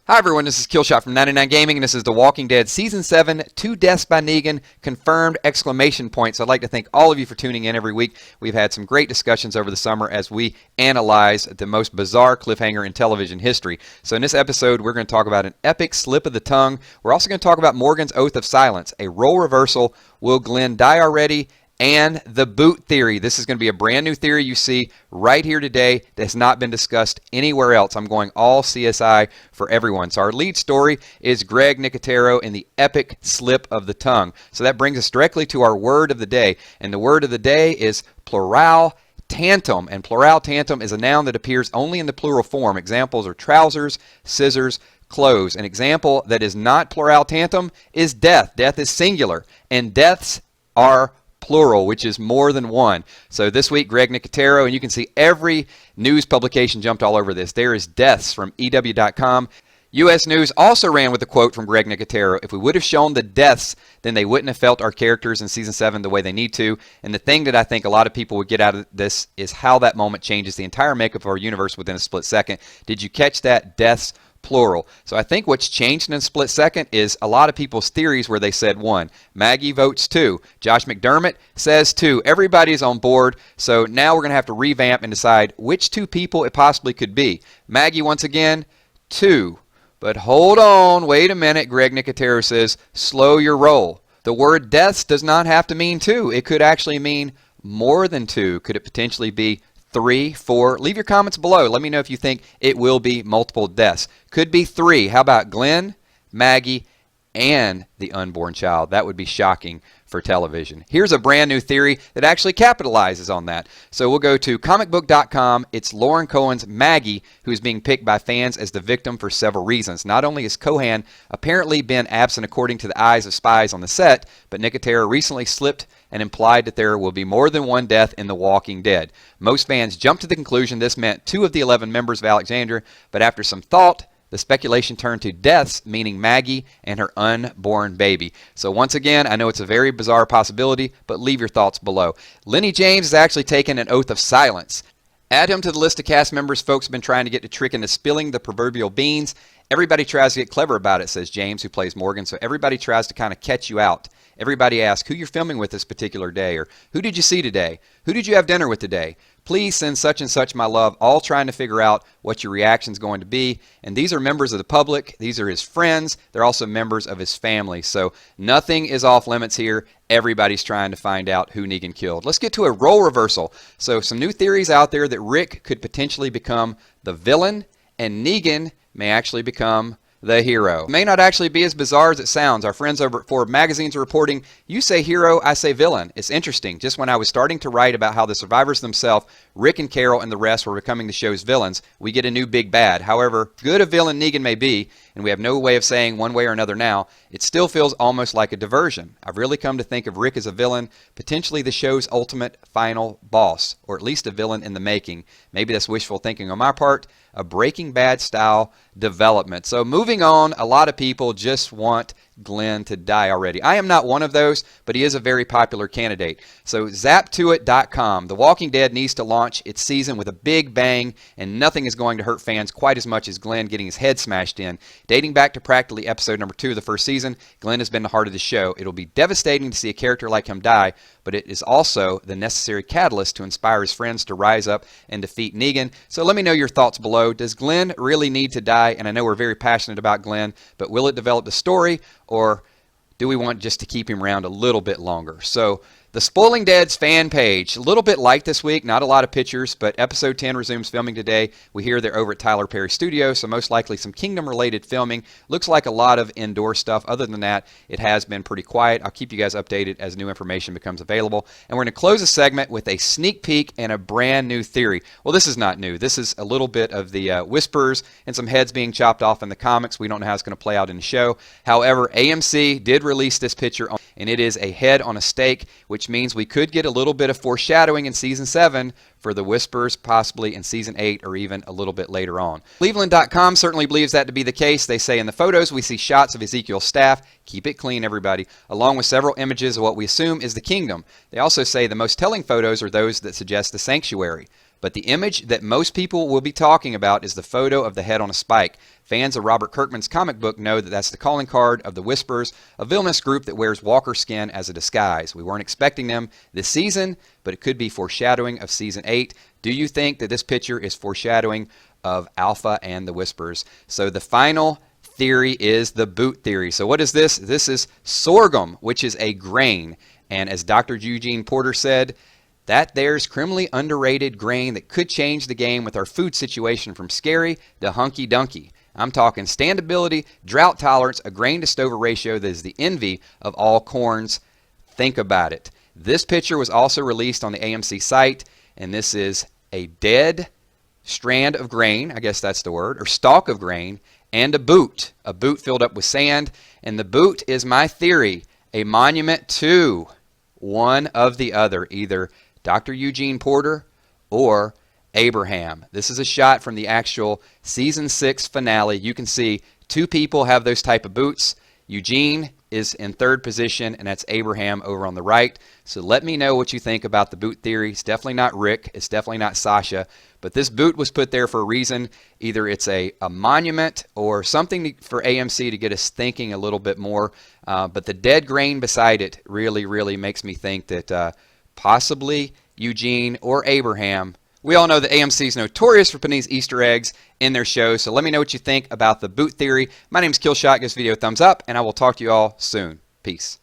Hi everyone, this is Killshot from 99 Gaming, and this is The Walking Dead Season 7, 2 Deaths by Negan, confirmed exclamation points. So I'd like to thank all of you for tuning in every week. We've had some great discussions over the summer as we analyze the most bizarre cliffhanger in television history. So in this episode, we're going to talk about an epic slip of the tongue. We're also going to talk about Morgan's Oath of Silence, a role reversal, will Glenn die already, and the boot theory. This is going to be a brand new theory you see right here today that has not been discussed anywhere else. I'm going all CSI for everyone. So our lead story is Greg Nicotero and the epic slip of the tongue. So that brings us directly to our word of the day. And the word of the day is plural tantum. And plural tantum is a noun that appears only in the plural form. Examples are trousers, scissors, clothes. An example that is not plural tantum is death. Death is singular. And deaths are plural, which is more than one. So this week, Greg Nicotero, and you can see every news publication jumped all over this. There is deaths from EW.com. U.S. News also ran with a quote from Greg Nicotero. If we would have shown the deaths, then they wouldn't have felt our characters in Season 7 the way they need to. And the thing that I think a lot of people would get out of this is how that moment changes the entire makeup of our universe within a split second. Did you catch that? Deaths plural. So I think what's changed in a split second is a lot of people's theories where they said 1. Maggie votes 2. Josh McDermott says 2. Everybody's on board. So now we're going to have to revamp and decide which 2 people it possibly could be. Maggie, once again, 2. But hold on, wait a minute. Greg Nicotero says, slow your roll. The word deaths does not have to mean 2. It could actually mean more than 2. Could it potentially be 3, 4? Leave your comments below. Let me know if you think it will be multiple deaths. Could be 3. How about Glenn, Maggie, and the unborn child? That would be shocking for television. Here's a brand new theory that actually capitalizes on that. So we'll go to comicbook.com. It's Lauren Cohan's Maggie, who's being picked by fans as the victim for several reasons. Not only has Cohan apparently been absent according to the eyes of spies on the set, but Nicotero recently slipped and implied that there will be more than one death in The Walking Dead. Most fans jumped to the conclusion this meant 2 of the 11 members of Alexandria, but after some thought, the speculation turned to deaths, meaning Maggie and her unborn baby. So once again, I know it's a very bizarre possibility, but leave your thoughts below. Lenny James has actually taken an oath of silence. Add him to the list of cast members folks have been trying to get to trick into spilling the proverbial beans. Everybody tries to get clever about it, says James, who plays Morgan. So everybody tries to kind of catch you out. Everybody asks who you're filming with this particular day, or who did you see today? Who did you have dinner with today? Please send such and such my love, all trying to figure out what your reaction is going to be. And these are members of the public. These are his friends. They're also members of his family. So nothing is off limits here. Everybody's trying to find out who Negan killed. Let's get to a role reversal. So some new theories out there that Rick could potentially become the villain and Negan may actually become the hero. It may not actually be as bizarre as it sounds. Our friends over at Forbes Magazine's are reporting, you say hero, I say villain. It's interesting. Just when I was starting to write about how the survivors themselves, Rick and Carol and the rest, were becoming the show's villains, we get a new big bad. However good a villain Negan may be, and we have no way of saying one way or another now, it still feels almost like a diversion. I've really come to think of Rick as a villain, potentially the show's ultimate final boss, or at least a villain in the making. Maybe that's wishful thinking on my part. A Breaking Bad style development. So moving on, a lot of people just want Glenn to die already. I am not one of those, but he is a very popular candidate. So zaptoit.com. The Walking Dead needs to launch its season with a big bang, and nothing is going to hurt fans quite as much as Glenn getting his head smashed in. Dating back to practically episode number 2 of the first season, Glenn has been the heart of the show. It'll be devastating to see a character like him die, but it is also the necessary catalyst to inspire his friends to rise up and defeat Negan. So let me know your thoughts below. Does Glenn really need to die? And I know we're very passionate about Glenn, but will it develop the story, or do we want just to keep him around a little bit longer? So the Spoiling Dead's fan page, a little bit light this week, not a lot of pictures, but episode 10 resumes filming today. We hear they're over at Tyler Perry Studios, so most likely some Kingdom-related filming. Looks like a lot of indoor stuff. Other than that, it has been pretty quiet. I'll keep you guys updated as new information becomes available. And we're going to close the segment with a sneak peek and a brand new theory. Well, this is not new. This is a little bit of the whispers and some heads being chopped off in the comics. We don't know how it's going to play out in the show. However, AMC did release this picture, and it is a head on a stake, which means we could get a little bit of foreshadowing in Season 7 for the whispers, possibly in Season 8 or even a little bit later on. Cleveland.com certainly believes that to be the case. They say in the photos we see shots of Ezekiel's staff. Keep it clean, everybody. Along with several images of what we assume is the kingdom. They also say the most telling photos are those that suggest the sanctuary. But the image that most people will be talking about is the photo of the head on a spike. Fans of Robert Kirkman's comic book know that that's the calling card of the Whisperers, a villainous group that wears walker skin as a disguise. We weren't expecting them this season, but it could be foreshadowing of Season 8. Do you think that this picture is foreshadowing of Alpha and the Whisperers? So the final theory is the boot theory. So what is this? This is sorghum, which is a grain. And as Dr. Eugene Porter said, that there's criminally underrated grain that could change the game with our food situation from scary to hunky-dunky. I'm talking standability, drought tolerance, a grain to stover ratio that is the envy of all corns. Think about it. This picture was also released on the AMC site, and this is a dead strand of grain, I guess that's the word, or stalk of grain, and a boot filled up with sand. And the boot is my theory, a monument to one of the other, either Dr. Eugene Porter or Abraham. This is a shot from the actual Season 6 finale. You can see two people have those type of boots. Eugene is in third position, and that's Abraham over on the right. So let me know what you think about the boot theory. It's definitely not Rick. It's definitely not Sasha. But this boot was put there for a reason. Either it's a monument or something for AMC to get us thinking a little bit more. But the dead grain beside it really, really makes me think that possibly Eugene or Abraham. We all know that AMC is notorious for putting these Easter eggs in their shows, so let me know what you think about the boot theory. My name is Killshot. Give this video a thumbs up, and I will talk to you all soon. Peace.